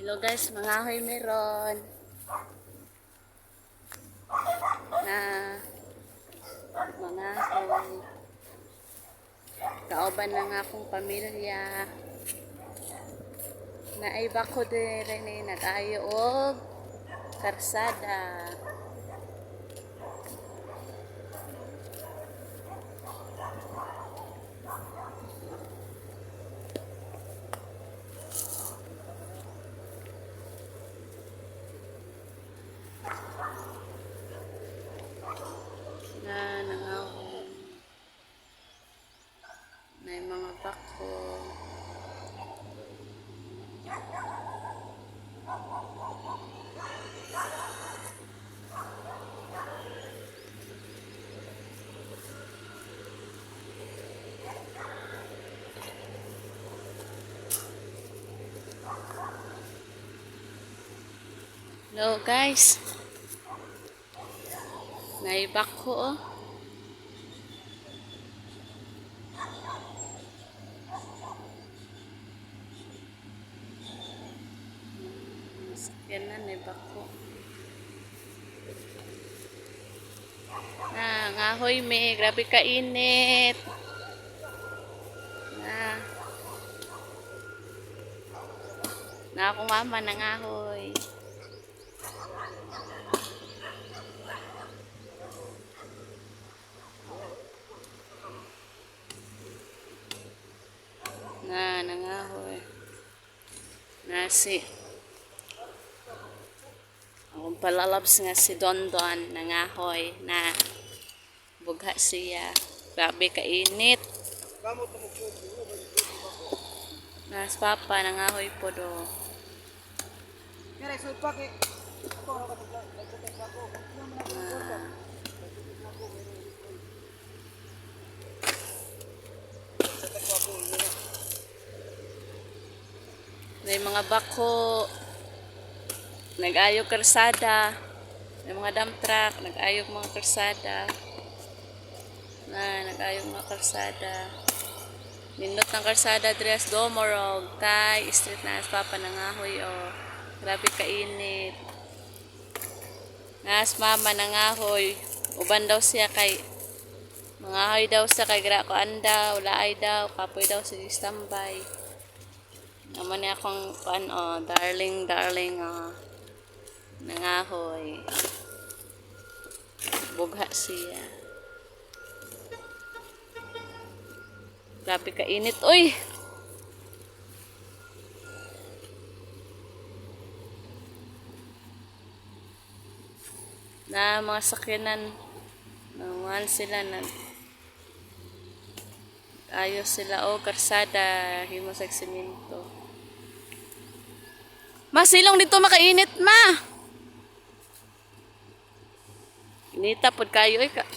Hello guys, mga ahoy meron na mga ahoy. Kauban na nga akong pamilya na ay bako din nag-ayo og karsada. Na nangahoy may mga bako. Hello guys, naibak ko oh. Yan na, naibak ko. Ngahoy me, grabe kainit. Na akong mama nangahoy. Nangahoy. Nasi. Akong palalabs nga si Dondon nangahoy na bugha siya. Grabe kainit. Nas papa nangahoy po do. May mga bako nag-ayog karsada, may mga dump truck nag-ayog mga karsada nag-ayog mga karsada. Nindot ng karsada dress Domorog kay street na papa nangahoy oh. Grabe kainit. Nas mama nangahoy uban daw siya kay mangahoy daw siya kay gra ko anda ulaay daw kapoy daw si standby. Naman niya akong darling nangahoy. Bugha siya. Grabe kainit, oy! Na mga sakyanan, naman sila ayos sila o karsada, himo sa semento. Masilong dito makainit ma. Inita pod kayo ka.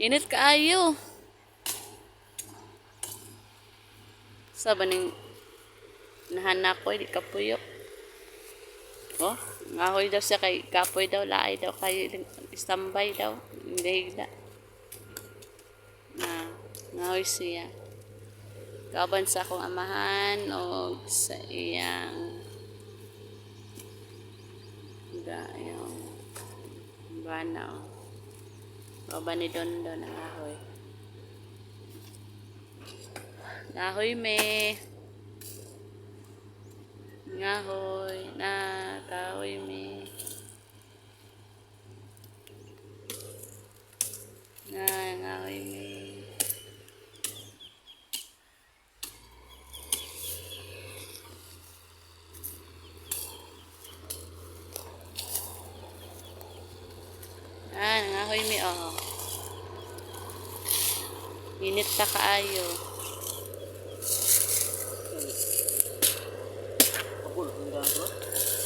Init kaayo. Sa baning nahanak ko di kapuyok. Oh, ngahoy daw siya kay kapoy daw laay daw kay standby daw. Hindi higda. Ngahoy siya. Kaban sa akong amahan o sa iyang yung bana o. Kaban ni Dondo na ngahoy. Ngahoy me. Ngahoy na kahoy me. Ngahoy me. Nangahoy mi oh. Init ta kaayo.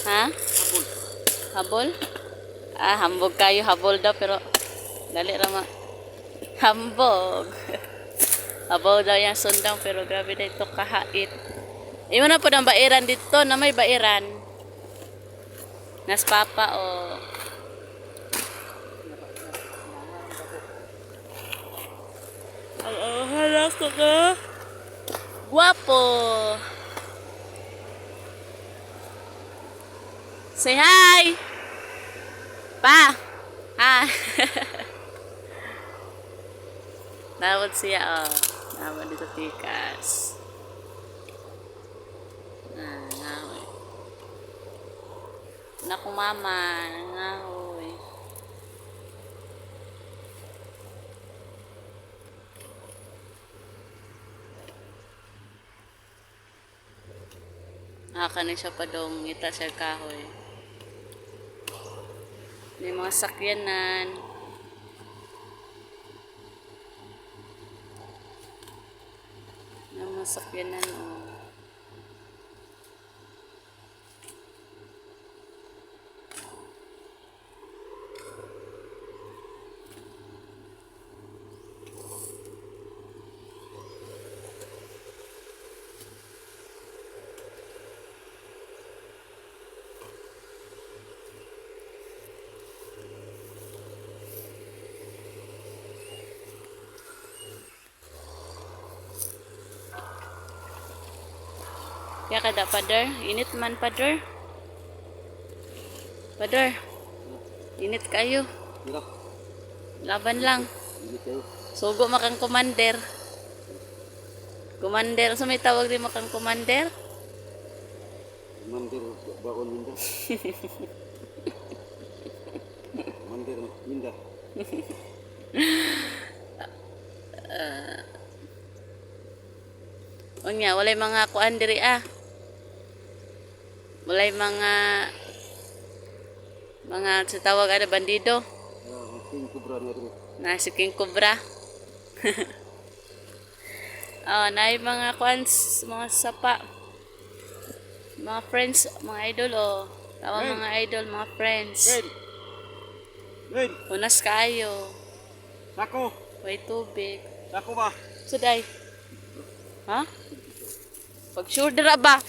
Ha? Habol? Hambog kayo habol daw pero dali ra ma. Hambog. Habol daw yang sundang pero grabe daw ito kahait. Imo na po ng bairan dito na may bairan. Nas papa o. Kaka. Guwapo. Say hi. Pa. Hi. Nawad siya, oh. Nawad dito tikas. Nawad. Naku mama. Nahoy. Nakakanin siya pa dong. Ngita siya kahoy. May mga sakyanan. May mga sakyanan, oh. Ya kada pader, init man pader. Pader. Init kayo. Laban lang. Sugo makang commander. Commander, sa may tawag din makang commander? Commander baon minda. Commander minda. Unya, walay mga kuan diri ah. Walay mga sa tawag ada bandido. King Cobra na rin. Na si King Cobra. Oh, naay mga kuan, mga sapa. Mga friends, mga idol oh. Tawag mga idol, mga friends. Wait. Unas kayo. Sako. Way tubig. Sako ba? Suday. Ha? Pag sure dira ba?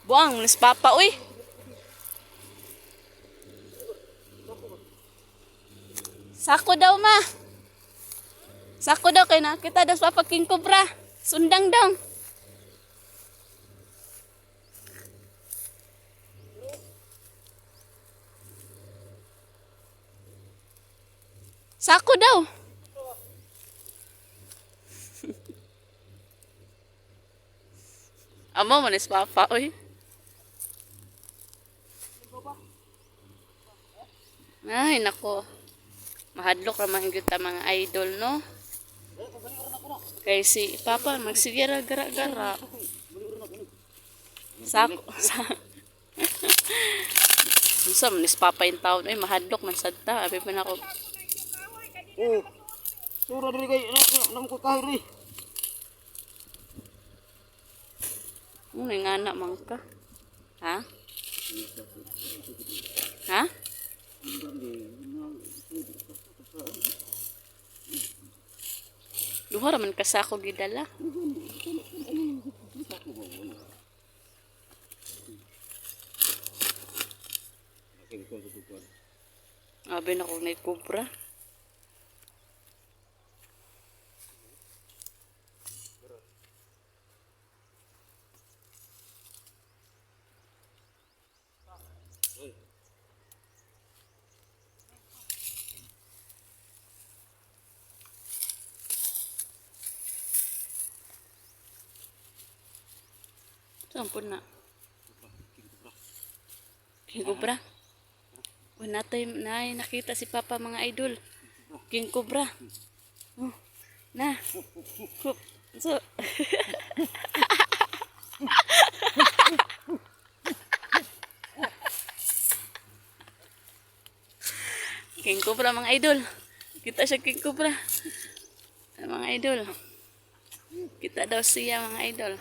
Buang, nis papa, uy. Sako daw, ma. Sako daw, kay nakita daw sa Papa King Cobra. Sundang daw. Sako daw. Amo mo nis papa, uy. Ay, nako. Mahadlok naman higit ang mga idol, no? Kay si Papa, magsigira gara-gara. Sako. Sa manis Papa yung taon. Ay, mahadlok man sadta. Abi pa na ako. Oh. Sura diri kay nam ko kahiri. May ngana man ka. Ha? Ha? Duha raman ka sa ako gidala. Abi na kung may kubra. Saan po na? King Cobra? Wala tayo na nakita si Papa mga idol. King Cobra. Oh, na. Hup. So. King Cobra mga idol. Kita siya King Cobra. Mga idol. Kita daw siya mga idol.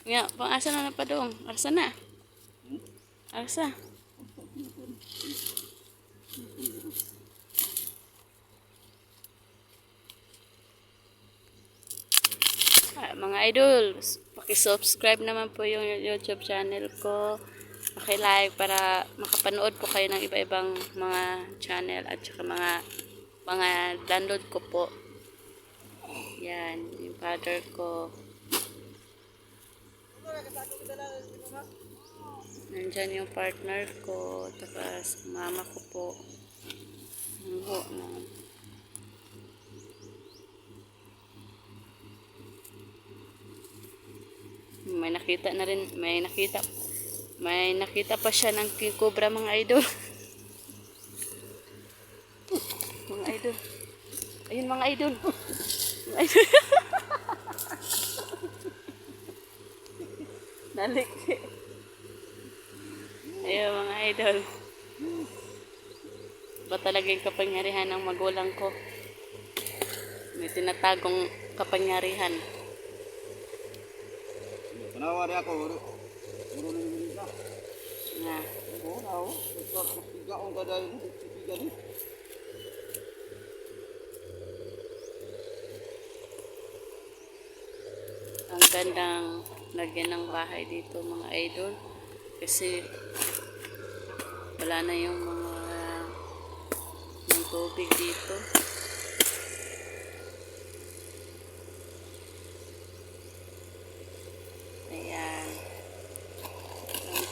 Nga, pang-asa na pa doon. Arsa na. Arsa. Mga idol, paki-subscribe naman po yung YouTube channel ko. Paki-like para makapanood po kayo ng iba-ibang mga channel at saka mga mga landlord ko po. Yan, yung father ko. Nandyan yung partner ko, tapos mama ko po. Mungho na. May nakita pa siya ng king cobra, mga idol. Mga idol. Ayun, mga idol. Mga idol. Nalik. Ayun, mga idol. Ba talaga yung kapangyarihan ng magulang ko? May tinatagong kapangyarihan. Panawari ako. Puro na yung isa. Na. Oo, ako. Tiga ang kada yung tiga ni. Ang gandang lagyan ng bahay dito, mga idol. Kasi wala na yung tubig dito. Ayan.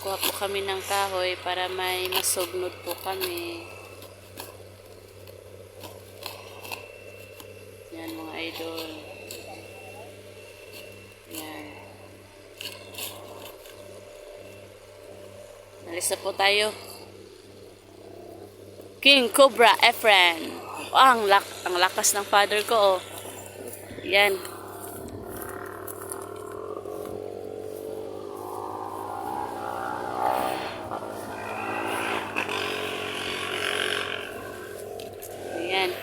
Kuha po kami ng kahoy para may masugnod po kami. Yan, mga idol. Yan. Alis na po tayo. King Cobra Efren. Oh, ang lakas ng father ko, oh. Yan. Ayan.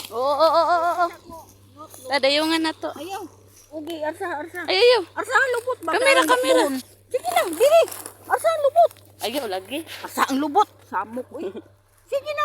Oo. Dadayungan na to. Ayaw. Ugi, arsa. Ayaw. Arsa ang lubot. Kamera. Sige lang, dili. Arsa ang lubot. Ayaw lagi. Arsa ang lubot. Samok, uy. Sige na.